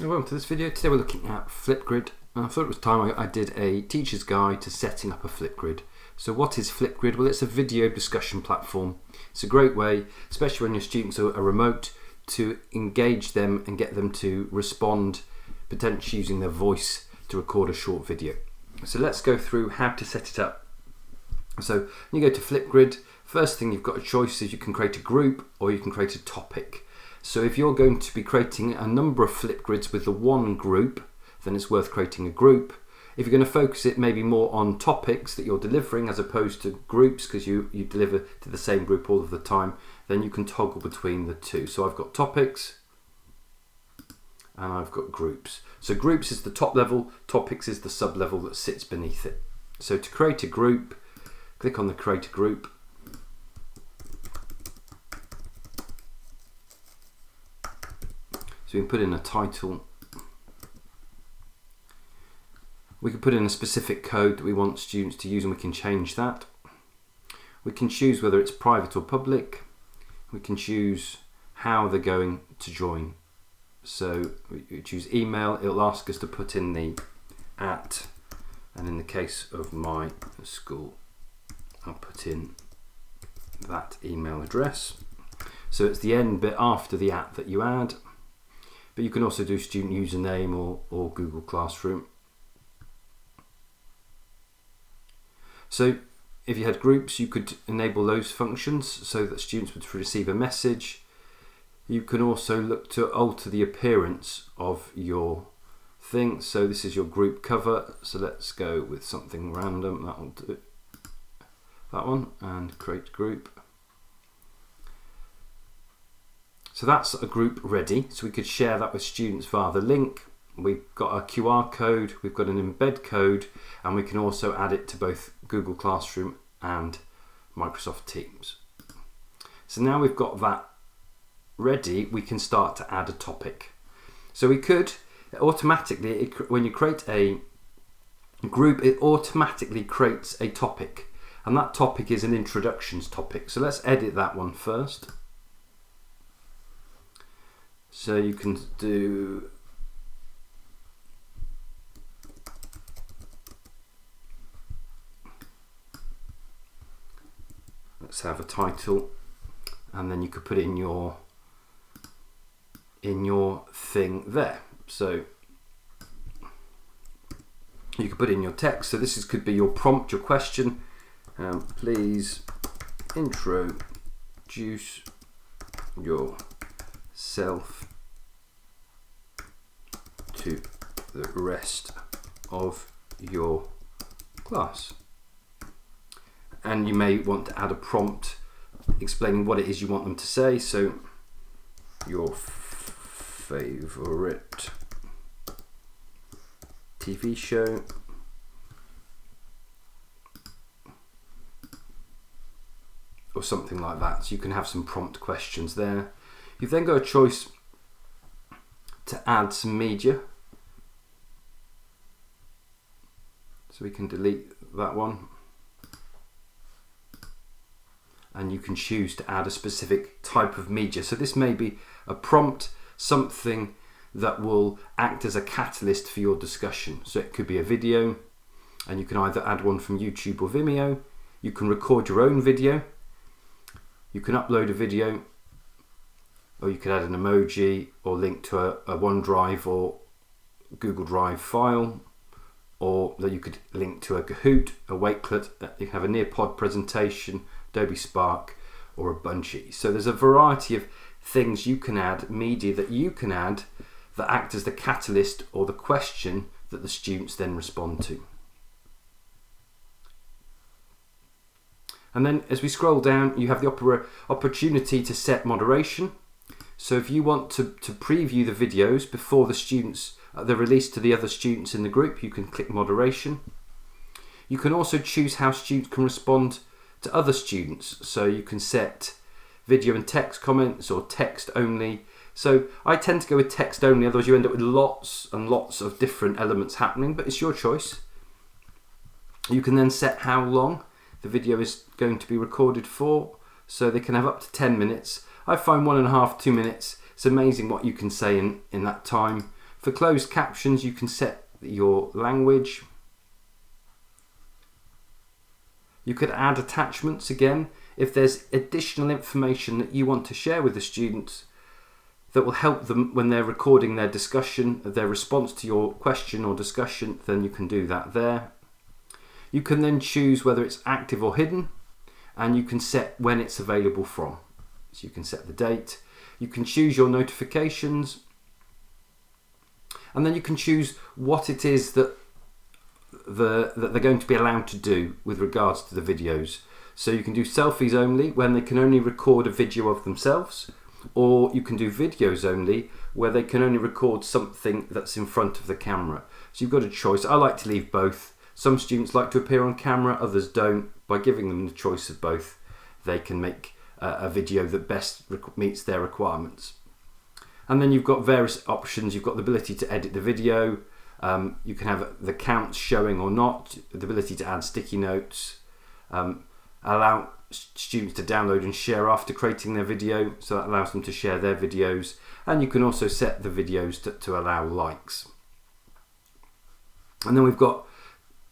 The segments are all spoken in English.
Welcome to this video. Today we're looking at Flipgrid. I thought it was time I did a teacher's guide to setting up a Flipgrid. So what is Flipgrid? Well, it's a video discussion platform. It's a great way, especially when your students are remote, to engage them and get them to respond, potentially using their voice to record a short video. So let's go through how to set it up. So when you go to Flipgrid, first thing you've got a choice is you can create a group or you can create a topic. So if you're going to be creating a number of Flipgrids with the one group, then it's worth creating a group. If you're going to focus it maybe more on topics that you're delivering as opposed to groups, because you deliver to the same group all of the time, then you can toggle between the two. So I've got topics and I've got groups. So groups is the top level, topics is the sub level that sits beneath it. So to create a group, click on the create a group. So we can put in a title. We can put in a specific code that we want students to use and we can change that. We can choose whether it's private or public. We can choose how they're going to join. So we choose email. It'll ask us to put in the @ and in the case of my school, I'll put in that email address. So it's the end bit after the @ that you add. But you can also do student username or Google Classroom. So if you had groups, you could enable those functions so that students would receive a message. You can also look to alter the appearance of your thing. So this is your group cover. So let's go with something random. That will do that one, and create group. So that's a group ready. So we could share that with students via the link. We've got a QR code, we've got an embed code, and we can also add it to both Google Classroom and Microsoft Teams. So now we've got that ready, we can start to add a topic. So we could automatically, when you create a group, it automatically creates a topic. And that topic is an introductions topic. So let's edit that one first. So you can do let's have a title, and then you could put in your thing there. So you could put in your text. So this could be your prompt, your question. Please introduce yourself to the rest of your class. And you may want to add a prompt explaining what it is you want them to say. So your favourite TV show, or something like that. So you can have some prompt questions there. You've then got a choice to add some media. So we can delete that one. And you can choose to add a specific type of media. So this may be a prompt, something that will act as a catalyst for your discussion. So it could be a video, and you can either add one from YouTube or Vimeo. You can record your own video. You can upload a video, or you could add an emoji or link to a OneDrive or Google Drive file, or that you could link to a Kahoot, a Wakelet. You can have a Nearpod presentation, Adobe Spark, or a Bungee. So there's a variety of things you can add, media that you can add that act as the catalyst or the question that the students then respond to. And then as we scroll down, you have the opportunity to set moderation. So if you want to preview the videos before the students, they're released to the other students in the group, you can click moderation. You can also choose how students can respond to other students. So you can set video and text comments or text only. So I tend to go with text only, otherwise you end up with lots and lots of different elements happening, but it's your choice. You can then set how long the video is going to be recorded for. So they can have up to 10 minutes. I find 1.5 to 2 minutes. It's amazing what you can say in that time. For closed captions, you can set your language. You could add attachments again if there's additional information that you want to share with the students that will help them when they're recording their discussion, their response to your question or discussion, then you can do that there. You can then choose whether it's active or hidden, and you can set when it's available from. So you can set the date. You can choose your notifications, and then you can choose what it is that that they're going to be allowed to do with regards to the videos. So you can do selfies only, when they can only record a video of themselves, or you can do videos only where they can only record something that's in front of the camera. So you've got a choice. I like to leave both. Some students like to appear on camera, others don't. By giving them the choice of both, they can make a video that best meets their requirements. And then you've got various options. You've got the ability to edit the video. You can have the counts showing or not, the ability to add sticky notes, allow students to download and share after creating their video, so that allows them to share their videos, and you can also set the videos to allow likes. And then we've got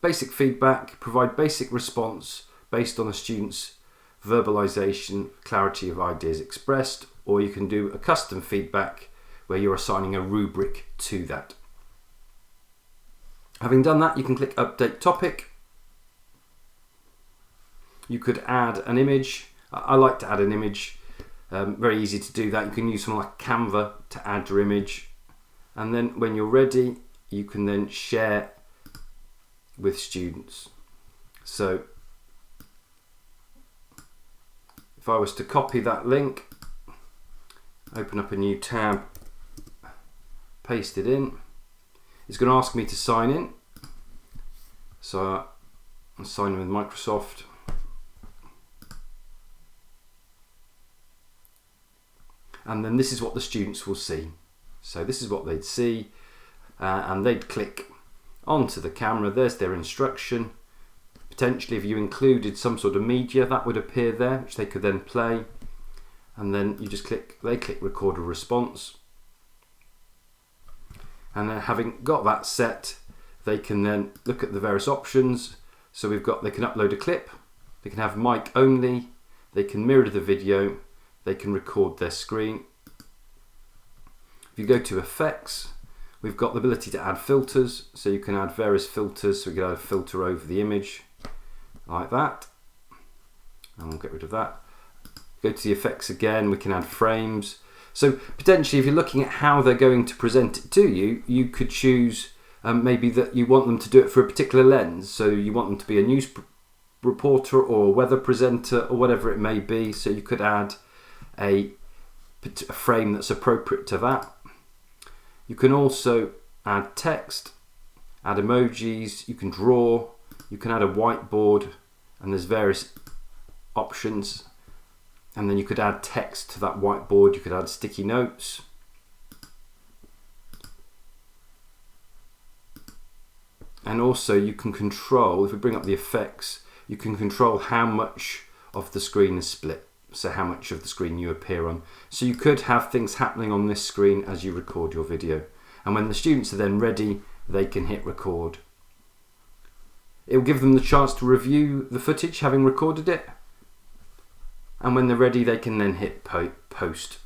basic feedback, provide basic response based on a student's verbalization, clarity of ideas expressed, or you can do a custom feedback where you're assigning a rubric to that. Having done that, you can click update topic. You could add an image. I like to add an image. Very easy to do that. You can use something like Canva to add your image. And then when you're ready, you can then share with students. So if I was to copy that link, open up a new tab, paste it in, it's going to ask me to sign in. So I'm signing with Microsoft. And then this is what the students will see. So this is what they'd see, and they'd click onto the camera. There's their instruction. Potentially if you included some sort of media, that would appear there, which they could then play. And then you just click, they click record a response. And then having got that set, they can then look at the various options. So we've got, they can upload a clip, they can have mic only, they can mirror the video, they can record their screen. If you go to effects, we've got the ability to add filters, so you can add various filters. So we can add a filter over the image like that, and we'll get rid of that. Go to the effects again, we can add frames. So potentially if you're looking at how they're going to present it to you, you could choose maybe that you want them to do it for a particular lens. So you want them to be a news reporter or a weather presenter or whatever it may be. So you could add a frame that's appropriate to that. You can also add text, add emojis, you can draw, you can add a whiteboard, and there's various options. And then you could add text to that whiteboard, you could add sticky notes. And also you can control, if we bring up the effects, you can control how much of the screen is split. So how much of the screen you appear on. So you could have things happening on this screen as you record your video. And when the students are then ready, they can hit record. It will give them the chance to review the footage having recorded it. And when they're ready, they can then hit post.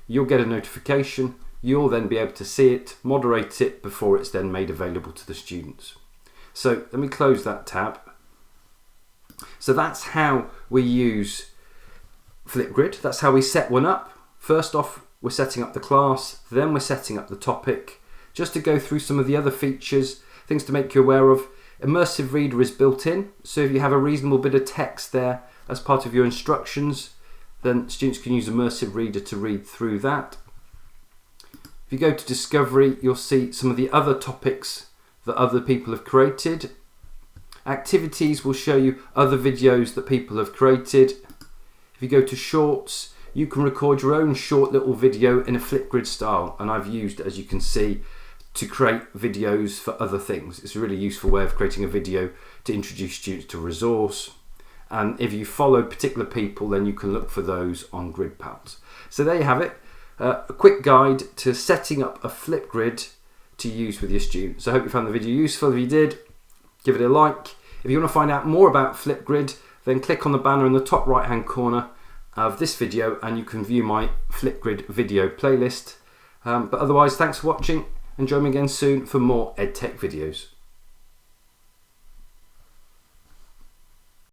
You'll get a notification. You'll then be able to see it, moderate it before it's then made available to the students. So let me close that tab. So that's how we use Flipgrid. That's how we set one up. First off, we're setting up the class, then we're setting up the topic. Just to go through some of the other features, things to make you aware of. Immersive Reader is built in, so if you have a reasonable bit of text there as part of your instructions, then students can use Immersive Reader to read through that. If you go to Discovery, you'll see some of the other topics that other people have created. Activities will show you other videos that people have created. If you go to Shorts, you can record your own short little video in a Flipgrid style, and I've used, as you can see, to create videos for other things. It's a really useful way of creating a video to introduce students to a resource. And if you follow particular people, then you can look for those on GridPals. So there you have it, a quick guide to setting up a Flipgrid to use with your students. So I hope you found the video useful. If you did, give it a like. If you want to find out more about Flipgrid, then click on the banner in the top right hand corner of this video and you can view my Flipgrid video playlist. But otherwise, thanks for watching and join me again soon for more EdTech videos.